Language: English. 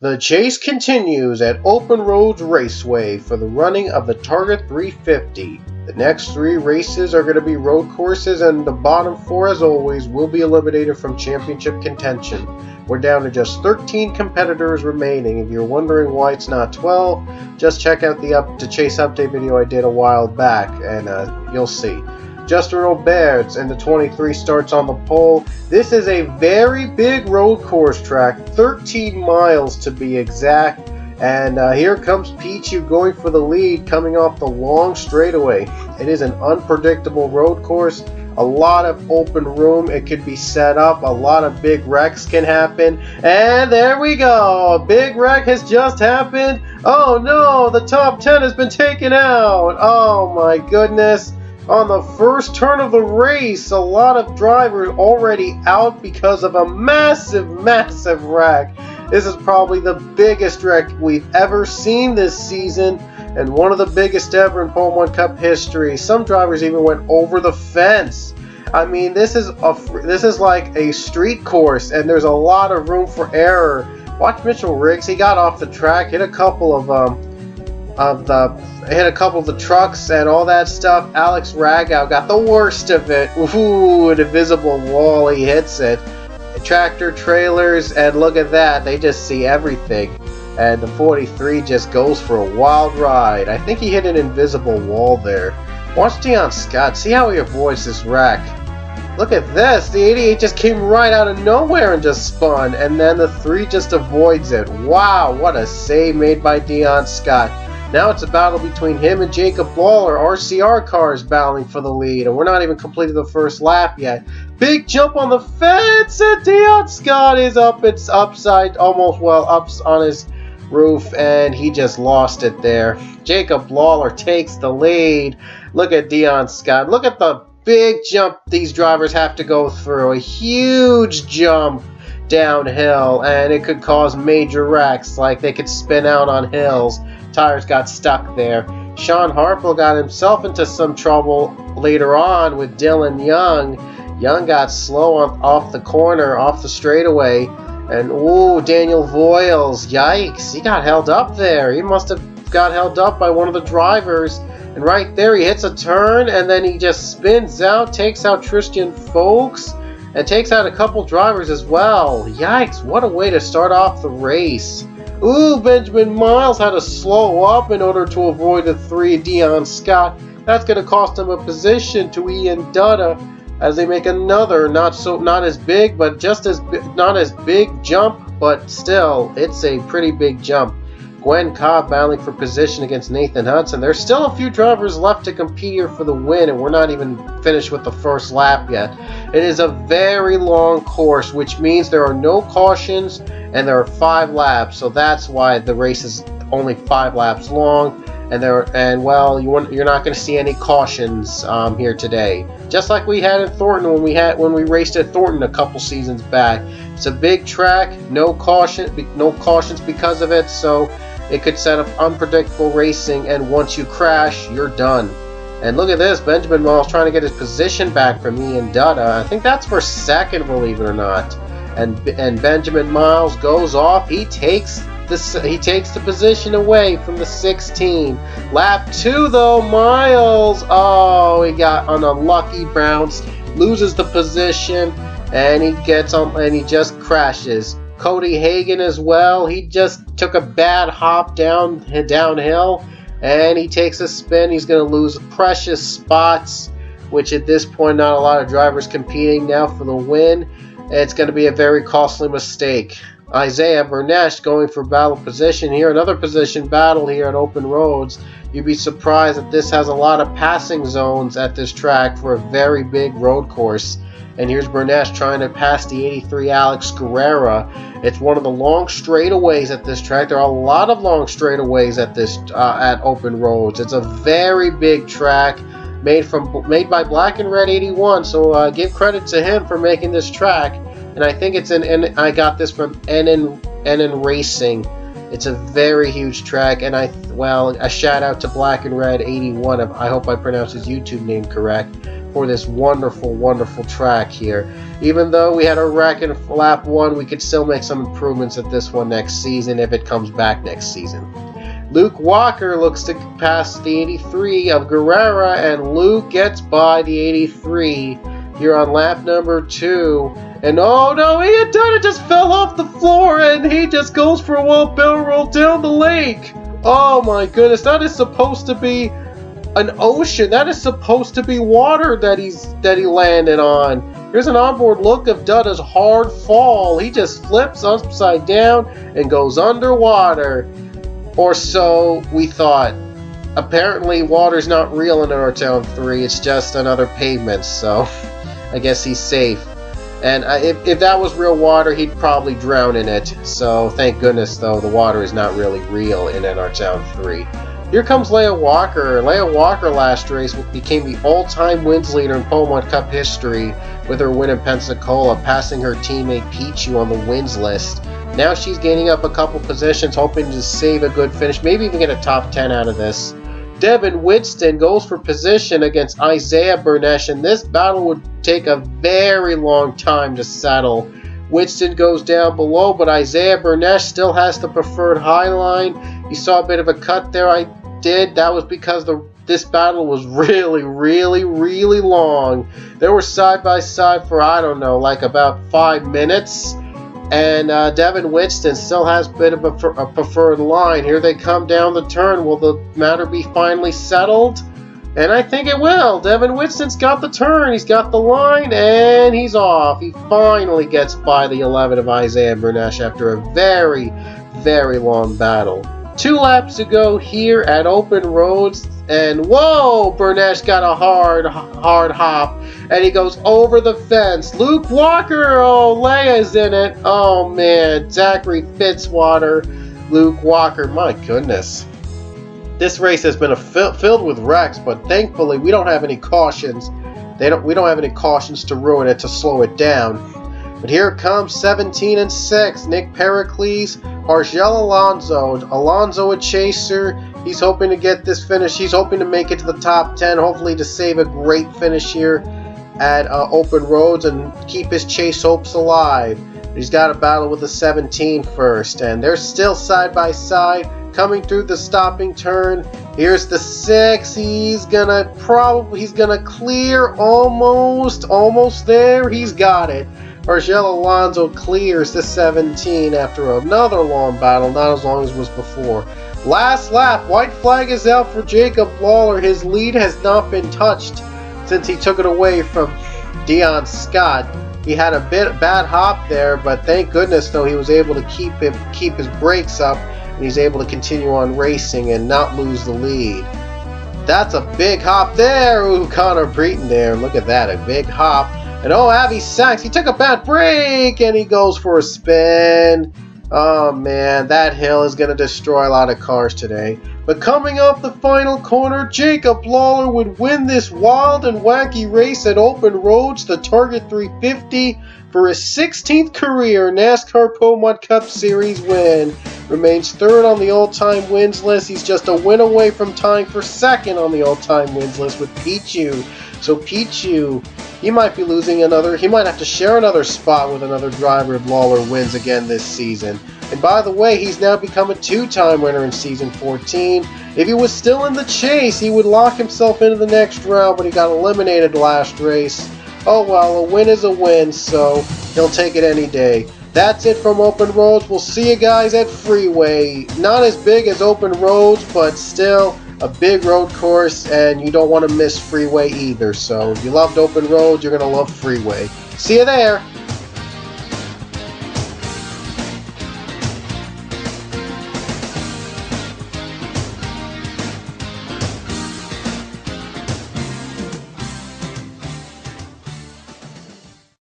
The chase continues at Open Roads Raceway for the running of the Target 350. The next 3 races are going to be road courses, and the bottom 4, as always, will be eliminated from championship contention. We're down to just 13 competitors remaining. If you're wondering why it's not 12, just check out the chase update video I did a while back, and you'll see. Justin Roberts and the 23 starts on the pole. This is a very big road course track, 13 miles to be exact. And here comes Pichu going for the lead, coming off the long straightaway. It is an unpredictable road course, a lot of open room. It could be set up, a lot of big wrecks can happen. And there we go, a big wreck has just happened. Oh no, the top 10 has been taken out. Oh my goodness. On the first turn of the race, a lot of drivers already out because of a massive wreck. This is probably the biggest wreck we've ever seen this season, and one of the biggest ever in Pole 1 Cup history. Some drivers even went over the fence. I mean, this is like a street course, and there's a lot of room for error. Watch Mitchell Riggs. He got off the track, hit a couple of the trucks and all that stuff. Alex Ragow got the worst of it. Ooh, an invisible wall, he hits it. Tractor trailers, and look at that, they just see everything. And the 43 just goes for a wild ride. I think he hit an invisible wall there. Watch Dion Scott, see how he avoids this wreck. Look at this, the 88 just came right out of nowhere and just spun, and then the 3 just avoids it. Wow, what a save made by Dion Scott. Now it's a battle between him and Jacob Lawler. RCR cars battling for the lead, and we're not even completed the first lap yet. Big jump on the fence, and Dion Scott is up. It's upside, almost, well, up on his roof, and he just lost it there. Jacob Lawler takes the lead. Look at Dion Scott. Look at the big jump these drivers have to go through. A huge jump downhill, and it could cause major wrecks, like they could spin out on hills. Tires got stuck there. Sean Harple got himself into some trouble later on with Dylan Young. Young got slow off the corner, off the straightaway. And ooh, Daniel Voiles, yikes, he got held up there. He must have got held up by one of the drivers. And right there he hits a turn, and then he just spins out, takes out Tristan Folks, and takes out a couple drivers as well. Yikes, what a way to start off the race. Ooh, Benjamin Miles had to slow up in order to avoid the 3 Dion Scott. That's going to cost him a position to Ian Dutta as they make another not as big jump, but still, it's a pretty big jump. Gwen Cobb battling for position against Nathan Hudson. There's still a few drivers left to compete here for the win, and we're not even finished with the first lap yet. It is a very long course, which means there are no cautions, and there are 5 laps, so that's why the race is only 5 laps long. Well, you're not going to see any cautions here today, just like we had in Thornton when we raced at Thornton a couple seasons back. It's a big track, no cautions because of it, so it could set up unpredictable racing, and once you crash, you're done. And look at this, Benjamin Miles trying to get his position back from Ian Dutta. I think that's for second, believe it or not. And Benjamin Miles goes off. He takes the position away from the 16. Lap 2 though, Miles, oh, he got an unlucky bounce, loses the position, and he gets on, and he just crashes. Cody Hagan as well, he just took a bad hop downhill, and he takes a spin. He's going to lose precious spots, which at this point not a lot of drivers competing now for the win. It's going to be a very costly mistake. Isaiah Bernesh going for battle position here. Another position battle here at Open Roads. You'd be surprised that this has a lot of passing zones at this track for a very big road course. And here's Bernesh trying to pass the 83 Alex Guerrera. It's one of the long straightaways at this track. There are a lot of long straightaways at Open Roads. It's a very big track made by Black and Red 81. So give credit to him for making this track. And I think I got this from NN Racing. It's a very huge track, and a shout out to Black and Red 81. I hope I pronounced his YouTube name correct. for this wonderful, wonderful track here. Even though we had a wreck in lap 1, we could still make some improvements at this one next season if it comes back next season. Luke Walker looks to pass the 83 of Guerrera, and Luke gets by the 83 here on lap number 2. And oh no, he had done it, just fell off the floor, and he just goes for a wild barrel roll down the lake. Oh my goodness, that is supposed to be an ocean. That is supposed to be water that he landed on. Here's an onboard look of Dudda's hard fall. He just flips upside down and goes underwater. Or so we thought. Apparently water's not real in our Town 3, it's just another pavement, so I guess he's safe. And if that was real water, he'd probably drown in it. So thank goodness, though, the water is not really real in NR Town 3. Here comes Leia Walker. Leia Walker last race became the all-time wins leader in Pokemon Cup history with her win in Pensacola, passing her teammate Pichu on the wins list. Now she's gaining up a couple positions, hoping to save a good finish, maybe even get a top 10 out of this. Devin Widston goes for position against Isaiah Bernesh, and this battle would take a very long time to settle. Widston goes down below, but Isaiah Bernesh still has the preferred high line. You saw a bit of a cut there. I did. That was because this battle was really, really, really long. They were side by side for, I don't know, like about 5 minutes. And Devin Widston still has a bit of a preferred line. Here they come down the turn. Will the matter be finally settled? And I think it will. Devin Widston's got the turn. He's got the line, and he's off. He finally gets by the 11 of Isaiah Bernesh after a very, very long battle. 2 laps to go here at Open Roads. And whoa, Bernesh got a hard hop, and he goes over the fence. Luke Walker, oh, Leia's in it. Oh man, Zachary Fitzwater, Luke Walker, my goodness. This race has been filled with wrecks, but thankfully we don't have any cautions. We don't have any cautions to ruin it, to slow it down. But here comes 17 and 6, Nick Pericles, Argel Alonso. Alonso a chaser. He's hoping to get this finish. He's hoping to make it to the top 10, hopefully to save a great finish here at Open Roads and keep his chase hopes alive. But he's got a battle with the 17 first, and they're still side by side coming through the stopping turn. Here's the 6. He's gonna clear, almost there. He's got it. Argel Alonso clears the 17 after another long battle, not as long as was before. Last lap, white flag is out for Jacob Lawler. His lead has not been touched since he took it away from Dion Scott. He had a bad hop there, but thank goodness though he was able to keep his brakes up, and he's able to continue on racing and not lose the lead. That's a big hop there. Ooh, Connor Breton there. Look at that, a big hop. And oh, Avi Sachs, he took a bad break, and he goes for a spin. Oh man, that hill is going to destroy a lot of cars today. But coming up the final corner, Jacob Lawler would win this wild and wacky race at Open Roads, the Target 350, for his 16th career NASCAR Pokemon Cup Series win. Remains third on the all-time wins list. He's just a win away from tying for second on the all-time wins list with Pichu. So Pichu, he might be losing another. He might have to share another spot with another driver if Lawler wins again this season. And by the way, he's now become a 2-time winner in Season 14. If he was still in the chase, he would lock himself into the next round, but he got eliminated last race. Oh well, a win is a win, so he'll take it any day. That's it from Open Roads. We'll see you guys at Freeway. Not as big as Open Roads, but still a big road course, and you don't want to miss Freeway either. So if you loved Open Roads, you're going to love Freeway. See you there!